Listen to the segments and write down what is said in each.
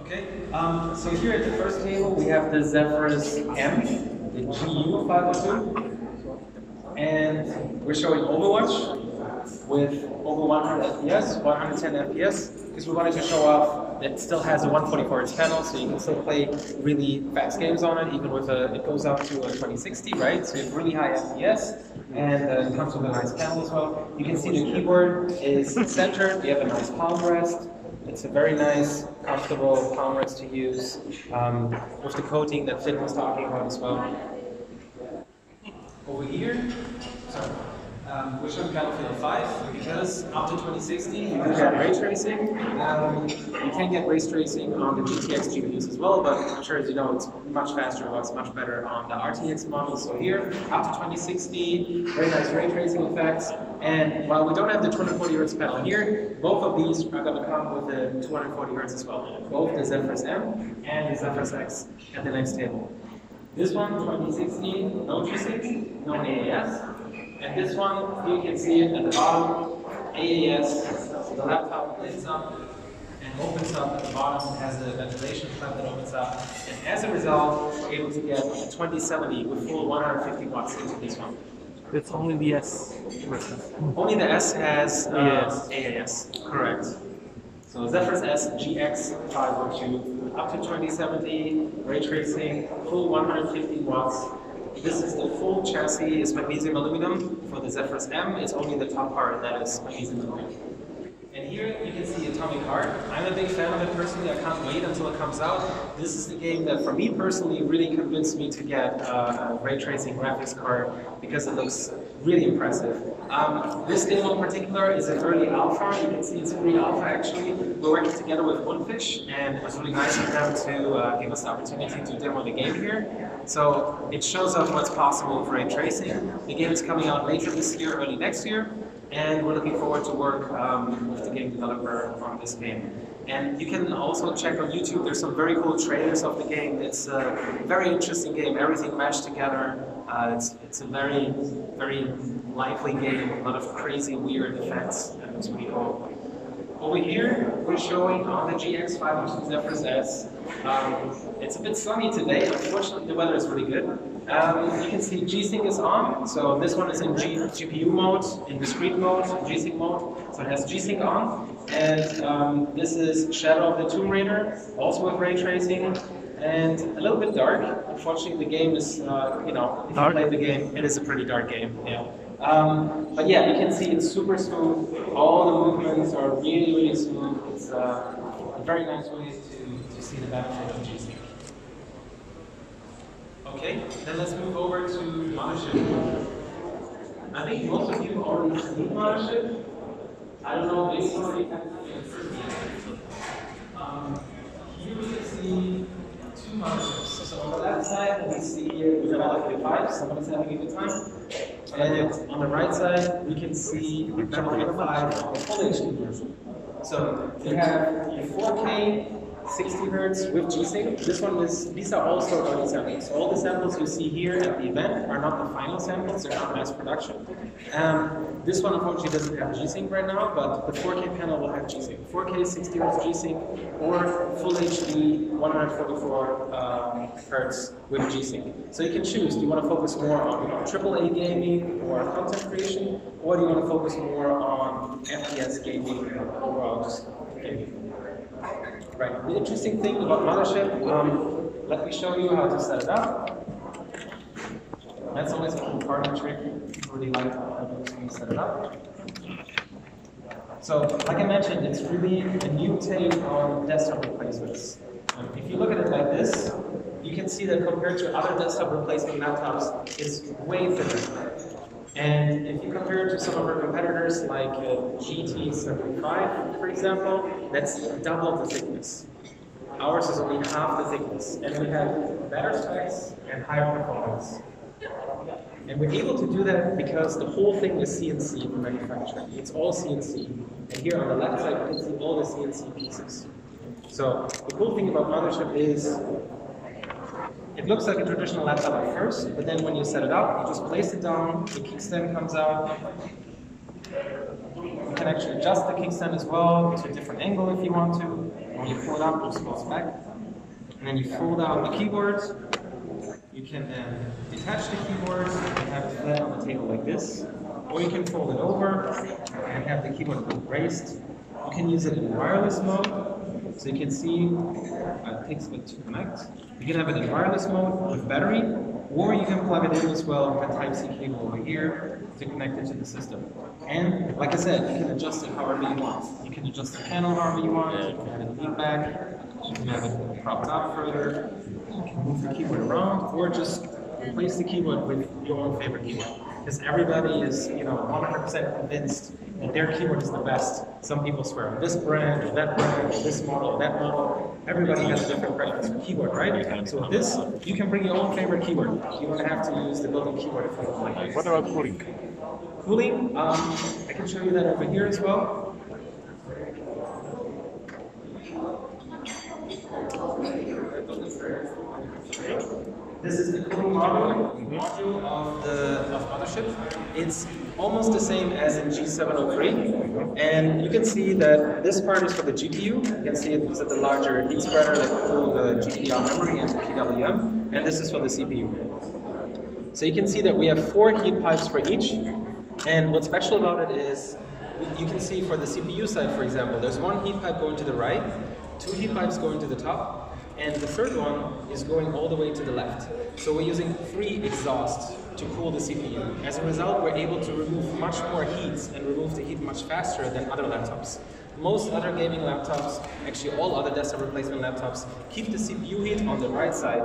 Okay, so here at the first table we have the Zephyrus M, the GU 502, and we're showing Overwatch with over 100 FPS, 110 FPS, because we wanted to show off that it still has a 144Hz panel, so you can still play really fast games on it, even with it goes up to a 2060, right? So you have really high FPS, and it comes with a nice panel as well. You can see the keyboard is centered, we have a nice palm rest. It's a very nice, comfortable palm rest to use, with the coating that Finn was talking about as well. Over here, we're showing Battlefield 5 because up to 2060 you can get ray tracing. You can get ray tracing on the GTX GPUs as well, but I'm sure as you know it's much faster, it's much better on the RTX models. So here, up to 2060, very nice ray tracing effects. And while we don't have the 240Hz panel here, both of these are going to come with the 240Hz as well. Both the Zephyrus M and the Zephyrus X at the next table. This one, 2060, no G-Sync, no AAS. And this one, you can see it at the bottom, AAS, so the laptop lights up and opens up at the bottom, has a ventilation flap that opens up, and as a result, we're able to get a 2070 with full 150 watts into this one. It's only the S version. Only the S has AAS, correct. So Zephyrus S GX 502, up to 2070, ray tracing, full 150 watts. This is the full chassis, is magnesium aluminum. For the Zephyrus M, it's only the top part that is magnesium aluminum. And here you can see Atomic Heart. I'm a big fan of it personally, I can't wait until it comes out. This is the game that for me personally really convinced me to get a ray tracing graphics card because it looks really impressive. This game in particular is an early alpha. You can see it's free alpha actually. We're working together with Moonfish, and it was really nice of them to give us the opportunity to demo the game here. So it shows us what's possible with ray tracing. The game is coming out later this year, early next year, and we're looking forward to work with the game developer on this game. And you can also check on YouTube, there's some very cool trailers of the game. It's a very interesting game, everything meshed together. It's a very, very lively game, a lot of crazy, weird effects, and it's really cool. Over here, we're showing on the GX 502 Zephyrus S. It's a bit sunny today, unfortunately the weather is really good. You can see G-Sync is on, so this one is in GPU mode, in discrete mode, G-Sync mode, so it has G-Sync on. And this is Shadow of the Tomb Raider, also with ray tracing, and a little bit dark. Unfortunately the game is, you know, if you play the game, it is a pretty dark game. Yeah. But yeah, you can see it's super smooth, all the movements are really, really smooth. It's a very nice way to see the benefit of G-Sync. Okay, then let's move over to Mothership. I think most of you already seen Mothership. I don't know, maybe already have here we can see two motherships. So on the left side, we see the Battlefield 5, someone's having a good time. And on the right side, we can see Battlefield 5 full HD version. So you have a 4K 60 Hz with G-Sync. This one is, these are also early samples. So all the samples you see here at the event are not the final samples, they're not mass production. This one unfortunately doesn't have G-Sync right now, but the 4K panel will have G-Sync. 4K 60 Hz G-Sync or full HD 144 Hz with G-Sync. So you can choose, do you want to focus more on AAA gaming or content creation, or do you want to focus more on FPS gaming or overall just gaming? Right, the interesting thing about Mothership, let me show you how to set it up. That's always a cool part of the trick. I really like how to set it up. So, like I mentioned, it's really a new take on desktop replacements. If you look at it like this, you can see that compared to other desktop replacement laptops, it's way thinner. And if you compare it to some of our competitors like GT75, for example, that's double the thickness. Ours is only half the thickness, and we have better specs and higher performance. And we're able to do that because the whole thing is CNC for manufacturing. It's all CNC. And here on the left side, you can see all the CNC pieces. So the cool thing about Mothership is it looks like a traditional laptop at first, but then when you set it up, you just place it down, the kickstand comes out. You can actually adjust the kickstand as well to a different angle if you want to. When you pull it up, it just goes back. And then you fold out the keyboard. You can then detach the keyboard and have it flat on the table like this. Or you can fold it over and have the keyboard raised. You can use it in wireless mode. So you can see it takes a bit to connect. You can have it in wireless mode with battery, or you can plug it in as well with a Type-C cable over here to connect it to the system. And like I said, you can adjust it however you want. You can adjust the panel however you want. You can have it lean back. You can have it propped out further. You can move the keyboard around, or just replace the keyboard with your own favorite keyboard. Because everybody is, 100% convinced that their keyboard is the best. Some people swear on this brand, or that brand, or this model, or that model. Everybody has a different preference for keyboard, right? So with this, you can bring your own favorite keyboard. You don't have to use the built-in keyboard if you don't like it. What about cooling? Cooling, I can show you that over here as well. This is the cooling module of the mothership. It's almost the same as in G703, and you can see that this part is for the GPU. You can see it was the larger heat spreader that cooled the GPU memory and the PWM, and this is for the CPU. So you can see that we have 4 heat pipes for each, and what's special about it is you can see for the CPU side, for example, there's 1 heat pipe going to the right, 2 heat pipes going to the top, and the third one is going all the way to the left. So we're using 3 exhausts to cool the CPU. As a result, we're able to remove much more heat and remove the heat much faster than other laptops. Most other gaming laptops, actually all other desktop replacement laptops, keep the CPU heat on the right side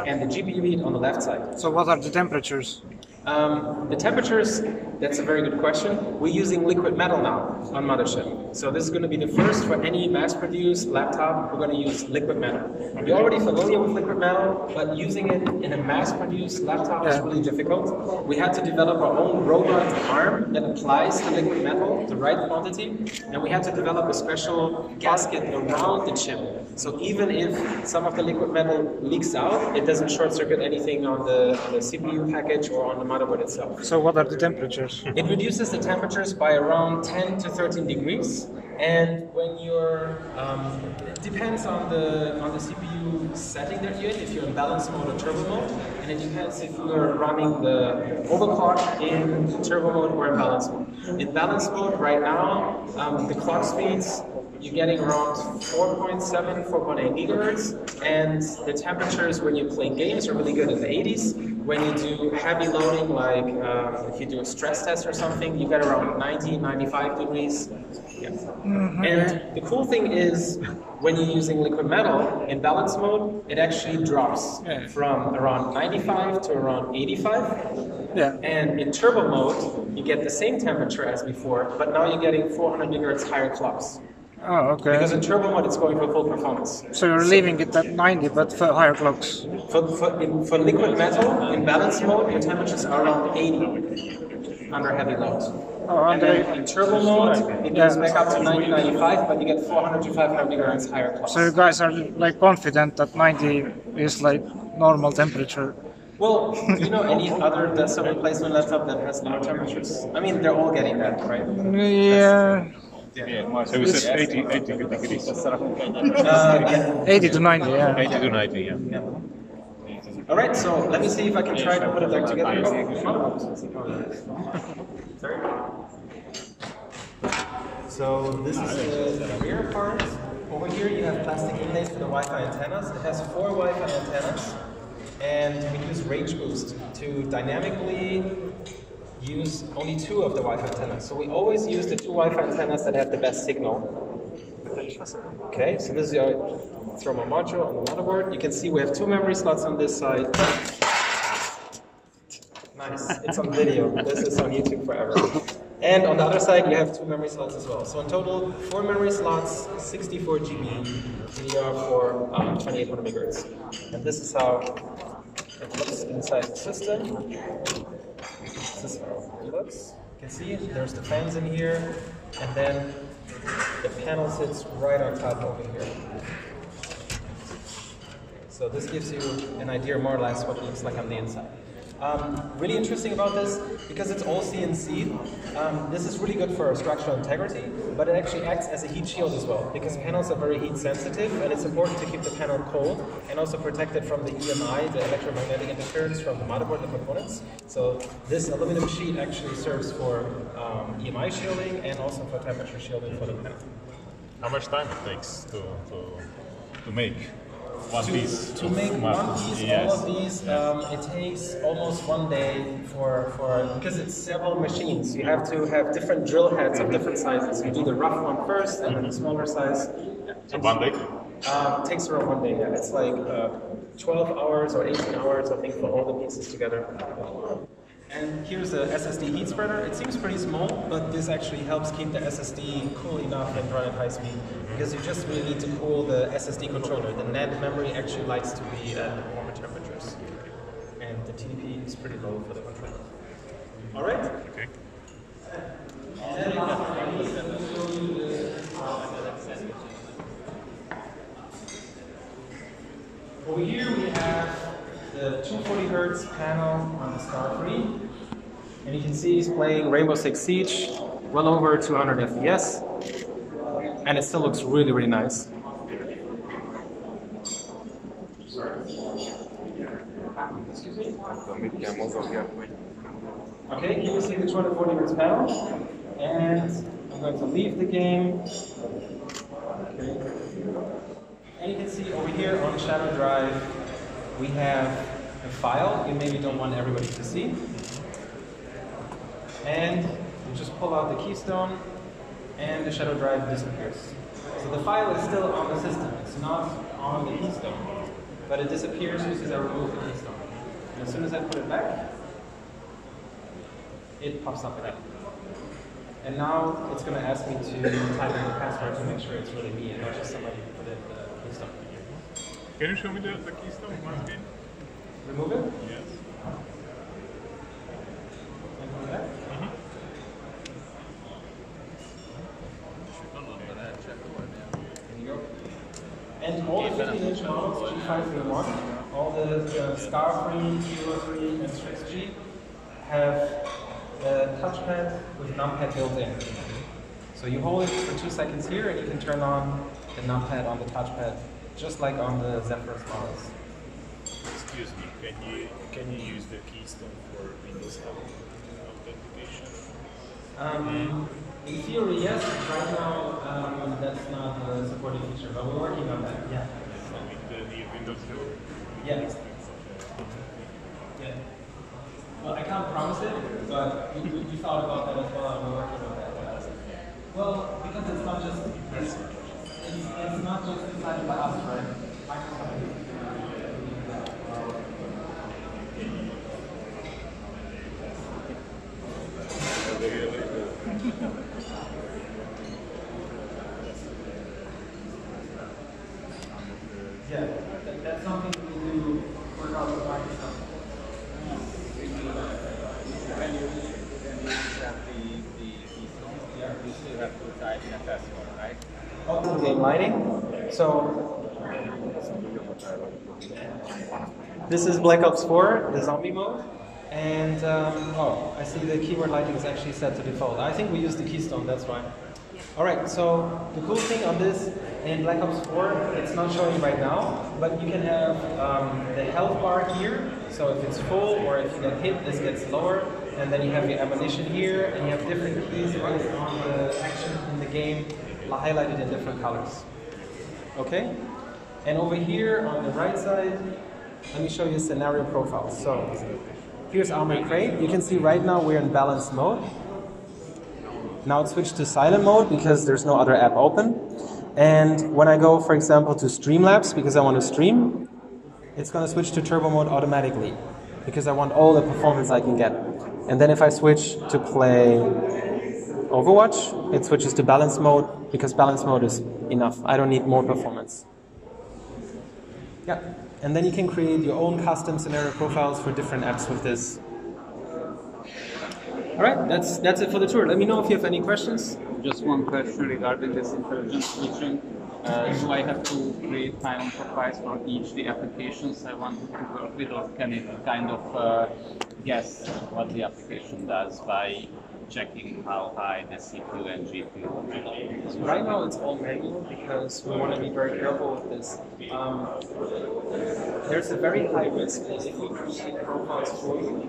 and the GPU heat on the left side. So what are the temperatures? The temperatures, that's a very good question. We're using liquid metal now on mothership. So this is going to be the first for any mass-produced laptop. We're going to use liquid metal. You're already familiar with liquid metal, but using it in a mass-produced laptop is really difficult. We had to develop our own robot arm that applies the liquid metal, the right quantity, and we had to develop a special gasket around the chip. So even if some of the liquid metal leaks out, it doesn't short-circuit anything on the CPU package or on the motherboard itself. So what are the temperatures? It reduces the temperatures by around 10 to 13 degrees, and when you're, it depends on the CPU setting that you're in, if you're in balance mode or turbo mode, and it depends if you're running the overclock in turbo mode or in balance mode. In balance mode right now, the clock speeds, you're getting around 4.7, 4.8 gigahertz, and the temperatures when you play games are really good in the 80s. When you do heavy loading, like if you do a stress test or something, you get around 90, 95 degrees. Yeah. And the cool thing is, when you're using liquid metal in balance mode, it actually drops from around 95 to around 85. Yeah. And in turbo mode, you get the same temperature as before, but now you're getting 400 gigahertz higher clocks. Oh, okay. Because in turbo mode, it's going for full performance. So you're leaving it at 90, but for higher clocks? For liquid metal, in balance mode, your temperatures are around 80 under heavy load. Oh, and then in turbo mode, it goes back up to 90, 95, but you get 400 to 500 gigahertz higher clocks. So you guys are like confident that 90 is like normal temperature? Well, do you know any other desktop replacement laptop that has lower temperatures? I mean, they're all getting that, right? Yeah. Yeah, so we said 80 degrees. 80 to 90, yeah. 80 to 90, yeah. All right, so let me see if I can try to put it back together. Sorry. So this is the rear part. Over here you have plastic inlays for the Wi-Fi antennas. It has 4 Wi-Fi antennas, and we use Range Boost to dynamically use only 2 of the Wi-Fi antennas. So we always use the 2 Wi-Fi antennas that have the best signal. Okay, so this is your thermal module on the motherboard. You can see we have 2 memory slots on this side. Nice, it's on video. This is on YouTube forever. And on the other side, you have 2 memory slots as well. So in total, 4 memory slots, 64 GB, DDR for 2800 megahertz. And this is how it looks inside the system. This is how it looks. You can see there's the fans in here, and then the panel sits right on top over here. So this gives you an idea more or less what it looks like on the inside. Really interesting about this, because it's all CNC, this is really good for structural integrity, but it actually acts as a heat shield as well, because panels are very heat sensitive, and it's important to keep the panel cold, and also protect it from the EMI, the electromagnetic interference from the motherboard and components. So this aluminum sheet actually serves for EMI shielding and also for temperature shielding for the panel. How much time it takes to make one piece? To make one piece, all of these, it takes almost 1 day because it's several machines. You have to have different drill heads of different sizes. You do the rough one first, and then the smaller size. So 1 day? It takes around 1 day, yeah. It's like 12 hours or 18 hours, I think, for all the pieces together. And here's a SSD heat spreader. It seems pretty small, but this actually helps keep the SSD cool enough and run at high speed, because you just really need to cool the SSD controller. The NAND memory actually likes to be at warmer temperatures. And the TDP is pretty low for the controller. All right? Okay. And then I'm going to show you the over here we have the 240 Hz panel on the Star 3. And you can see he's playing Rainbow Six Siege, well over 200 FPS. And it still looks really, really nice. Excuse me? Okay, here you see the 240 Hz panel. And I'm going to leave the game. Okay. And you can see over here on Shadow Drive, we have a file you maybe don't want everybody to see. And you just pull out the keystone, and the shadow drive disappears. So the file is still on the system. It's not on the keystone, but it disappears because I removed the keystone. And as soon as I put it back, it pops up again. And now it's going to ask me to type in the password to make sure it's really me and not just somebody who put in the keystone. Can you show me the keystone once again? Remove it? Yes. And put it back? There you go. And all the 15-inch models, G531, all the Star 3, Kilo 3, and Strix G have a touchpad with numpad built in. So you hold it for 2 seconds here, and you can turn on the numpad on the touchpad, just like on the Zephyrus models. Excuse me, can you use the keystone for Windows 11 authentication? In theory, yes. Right now, that's not a supported feature, but we're working on that. Yeah. So with the Windows 11? Yeah. Yeah. Well, I can't promise it, but we thought about that as well, and we're working on that. Well, because it's not just decided by us, right? Microsoft. Yeah, that's something we do work out with Microsoft. When you have the keystone, you still have to type in a password, right? Oh, game lighting. So this is Black Ops 4, the zombie mode. And oh, I see the keyboard lighting is actually set to default. I think we use the keystone, that's why. Alright, so the cool thing on this, in Black Ops 4, it's not showing right now, but you can have the health bar here. So if it's full or if you get hit, this gets lower. And then you have your ammunition here, and you have different keys based on the action in the game, highlighted in different colors. Okay? And over here on the right side, let me show you scenario profiles. So here's Armored Crate. You can see right now we're in balanced mode. Now it's switched to silent mode because there's no other app open. And when I go, for example, to Streamlabs because I want to stream, it's going to switch to turbo mode automatically because I want all the performance I can get. And then if I switch to play Overwatch, it switches to balanced mode because balanced mode is enough. I don't need more performance. Yeah, and then you can create your own custom scenario profiles for different apps with this. All right, that's it for the tour. Let me know if you have any questions. Just one question regarding this intelligent switching. Do I have to create my own profiles for each the applications I want to work with, or can it kind of guess what the application does by checking how high the CPU and GPU is. Right now it's all manual because we want to be very careful with this. There's a very high risk that if we create profiles for you,